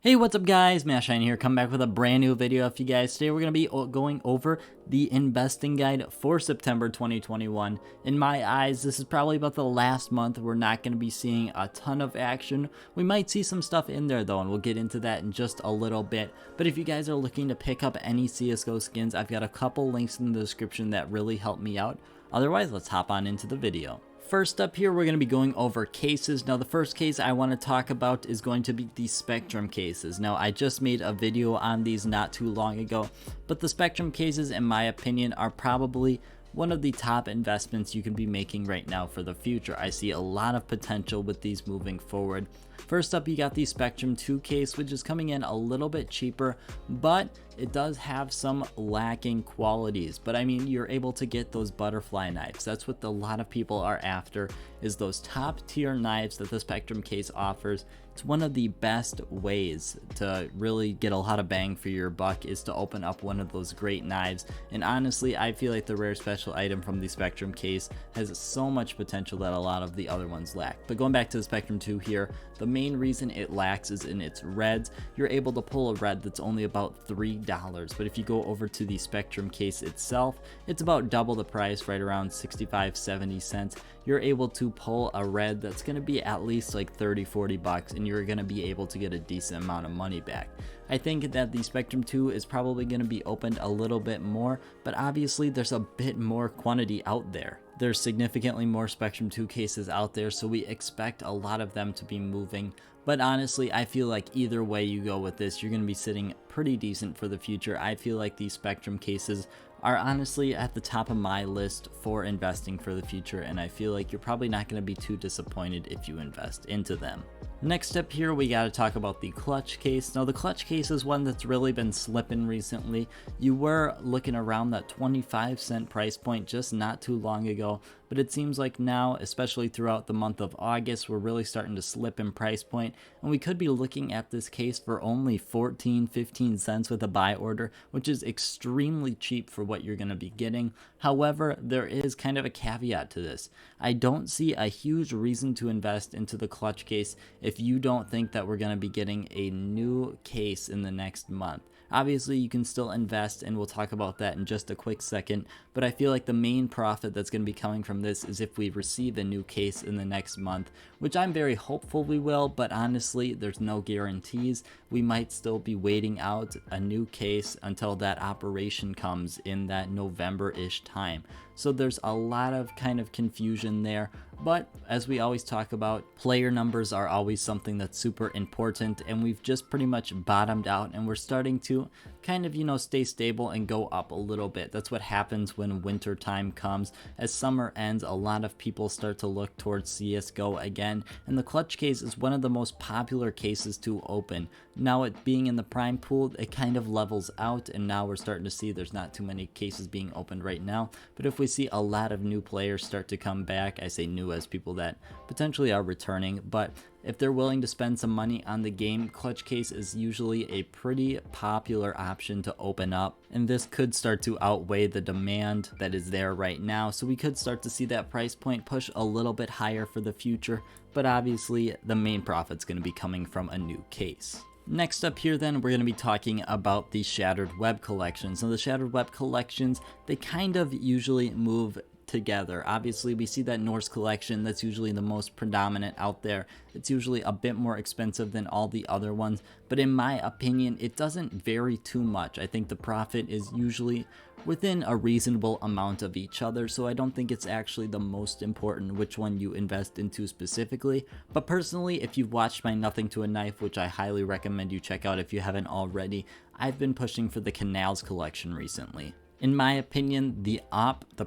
Hey, what's up guys, Mashine here, come back with a brand new video for you guys. Today we're going to be going over the investing guide for September 2021. In my eyes, this is probably about the last month we're not going to be seeing a ton of action. We might see some stuff in there though, and we'll get into that in just a little bit. But if you guys are looking to pick up any CSGO skins, I've got a couple links in the description that really help me out. Otherwise, let's hop on into the video. First up here, we're going to be going over cases. Now, the first case I want to talk about is going to be the Spectrum cases. Now, I just made a video on these not too long ago, but the Spectrum cases, in my opinion, are probably one of the top investments you can be making right now for the future. I see a lot of potential with these moving forward. First up, you got the Spectrum 2 case, which is coming in a little bit cheaper, but it does have some lacking qualities. But I mean, you're able to get those butterfly knives. That's what a lot of people are after, is those top tier knives that the Spectrum case offers. It's one of the best ways to really get a lot of bang for your buck, is to open up one of those great knives. And honestly, I feel like the rare special item from the Spectrum case has so much potential that a lot of the other ones lack. But going back to the Spectrum 2 here, the main reason it lacks is in its reds. You're able to pull a red that's only about $3, but if you go over to the Spectrum case itself, it's about double the price, right around 65-70 cents. You're able to pull a red that's going to be at least like 30-40 bucks, and you're going to be able to get a decent amount of money back. I think that the Spectrum 2 is probably going to be opened a little bit more, but obviously there's a bit more quantity out there. There's significantly more Spectrum 2 cases out there, so we expect a lot of them to be moving. But honestly, I feel like either way you go with this, you're going to be sitting pretty decent for the future. I feel like these Spectrum cases are honestly at the top of my list for investing for the future, and I feel like you're probably not going to be too disappointed if you invest into them. Next up here, we got to talk about the clutch case. Now, the clutch case is one that's really been slipping recently. You were looking around that 25-cent price point just not too long ago, but it seems like now, especially throughout the month of August, we're really starting to slip in price point, and we could be looking at this case for only 14-15 cents with a buy order, which is extremely cheap for what you're going to be getting. However, there is kind of a caveat to this. I don't see a huge reason to invest into the clutch case if you don't think that we're going to be getting a new case in the next month. Obviously, you can still invest, and we'll talk about that in just a quick second, but I feel like the main profit that's going to be coming from this is if we receive a new case in the next month, which I'm very hopeful we will, but honestly, there's no guarantees. We might still be waiting out a new case until that operation comes in that November-ish time. So there's a lot of kind of confusion there, but as we always talk about, player numbers are always something that's super important, and we've just pretty much bottomed out, and we're starting to kind of, stay stable and go up a little bit. That's what happens when winter time comes. As summer ends, a lot of people start to look towards CSGO again, and the clutch case is one of the most popular cases to open. Now, it being in the prime pool, it kind of levels out, and now we're starting to see there's not too many cases being opened right now. But if we see a lot of new players start to come back, I say new as people that potentially are returning, but if they're willing to spend some money on the game, clutch case is usually a pretty popular option to open up, and this could start to outweigh the demand that is there right now. So we could start to see that price point push a little bit higher for the future, but obviously the main profit's going to be coming from a new case. Next up here then, we're going to be talking about the Shattered Web collections. Now, the Shattered Web collections, they kind of usually move together. Obviously, we see that Norse collection, that's usually the most predominant out there. It's usually a bit more expensive than all the other ones, but in my opinion, it doesn't vary too much. I think the profit is usually within a reasonable amount of each other, so I don't think it's actually the most important which one you invest into specifically. But personally, if you've watched my Nothing to a Knife, which I highly recommend you check out if you haven't already, I've been pushing for the Canals collection recently. In my opinion, the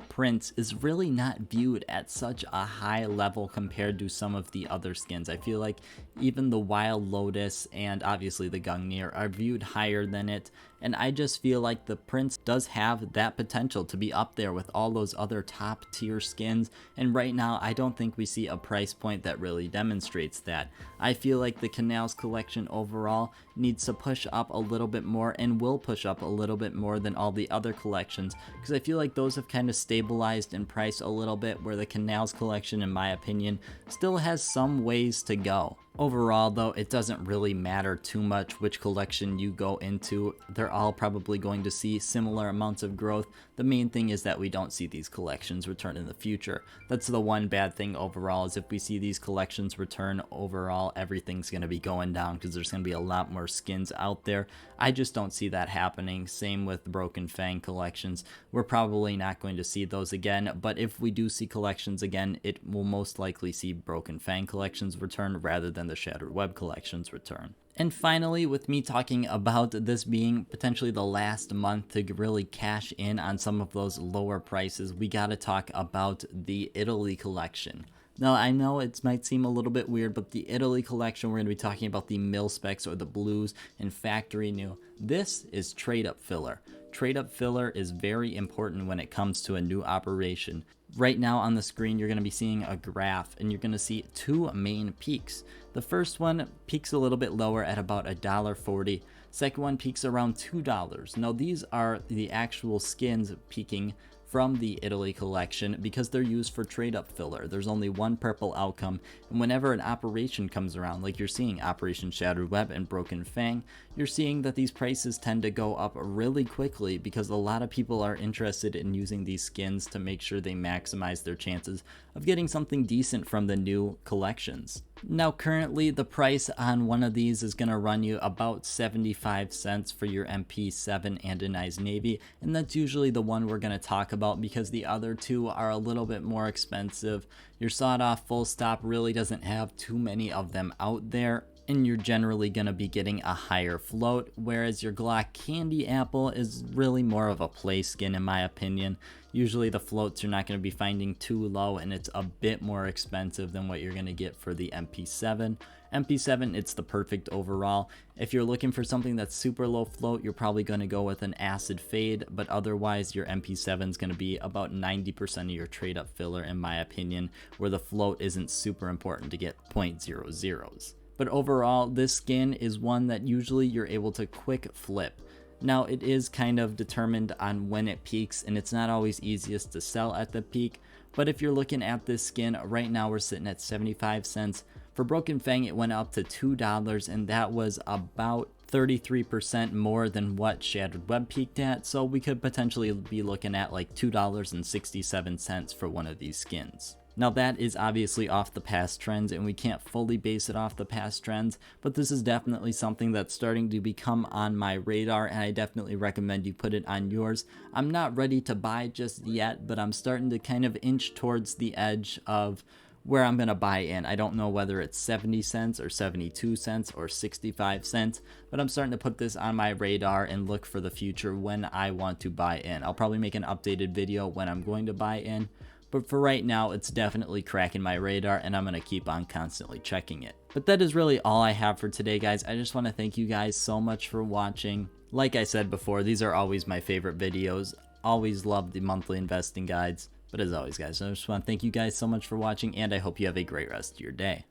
Prince is really not viewed at such a high level compared to some of the other skins. I feel like even the Wild Lotus and obviously the Gungnir are viewed higher than it, and I just feel like the Prince does have that potential to be up there with all those other top tier skins, and right now I don't think we see a price point that really demonstrates that. I feel like the Canals collection overall needs to push up a little bit more, and will push up a little bit more than all the other collections, because I feel like those have kind of stabilized in price a little bit, where the Canals collection, in my opinion, still has some ways to go. Overall, though, it doesn't really matter too much which collection you go into. They're all probably going to see similar amounts of growth. The main thing is that we don't see these collections return in the future. That's the one bad thing overall, is if we see these collections return overall, everything's going to be going down because there's going to be a lot more skins out there. I just don't see that happening. Same with the Broken Fang collections. We're probably not going to see those again, but if we do see collections again, it will most likely see Broken Fang collections return rather than the Shattered Web collections return. And finally, with me talking about this being potentially the last month to really cash in on some of those lower prices, we got to talk about the Italy collection. Now, I know it might seem a little bit weird, but the Italy collection, we're going to be talking about the mil specs or the blues and factory new. This is trade up filler. Trade up filler is very important when it comes to a new operation. Right now on the screen, you're going to be seeing a graph, and you're going to see two main peaks. The first one peaks a little bit lower at about $1.40. Second one peaks around $2. Now, these are the actual skins peaking from the Italy collection because they're used for trade up filler. There's only one purple outcome, and whenever an operation comes around, like you're seeing Operation Shattered Web and Broken Fang, you're seeing that these prices tend to go up really quickly because a lot of people are interested in using these skins to make sure they maximize their chances of getting something decent from the new collections. Now, currently the price on one of these is going to run you about 75 cents for your MP7 Andinized Navy, and that's usually the one we're going to talk about because the other two are a little bit more expensive. Your sawed off full stop really doesn't have too many of them out there, and you're generally going to be getting a higher float, whereas your Glock Candy Apple is really more of a play skin in my opinion. Usually the floats you're not going to be finding too low, and it's a bit more expensive than what you're going to get for the MP7. MP7, it's the perfect overall. If you're looking for something that's super low float, you're probably going to go with an acid fade, but otherwise your MP7 is going to be about 90% of your trade up filler in my opinion, where the float isn't super important to get 0.00s. But overall, this skin is one that usually you're able to quick flip. Now, it is kind of determined on when it peaks, and it's not always easiest to sell at the peak, but if you're looking at this skin, right now we're sitting at 75 cents. For Broken Fang, it went up to $2, and that was about 33% more than what Shattered Web peaked at, so we could potentially be looking at like $2.67 for one of these skins. Now, that is obviously off the past trends, and we can't fully base it off the past trends, but this is definitely something that's starting to become on my radar, and I definitely recommend you put it on yours. I'm not ready to buy just yet, but I'm starting to kind of inch towards the edge of where I'm going to buy in. I don't know whether it's 70 cents or 72 cents or 65 cents, but I'm starting to put this on my radar and look for the future when I want to buy in. I'll probably make an updated video when I'm going to buy in, but for right now, it's definitely cracking my radar, and I'm going to keep on constantly checking it. But that is really all I have for today, guys. I just want to thank you guys so much for watching. Like I said before, these are always my favorite videos. Always love the monthly investing guides. But as always, guys, I just want to thank you guys so much for watching, and I hope you have a great rest of your day.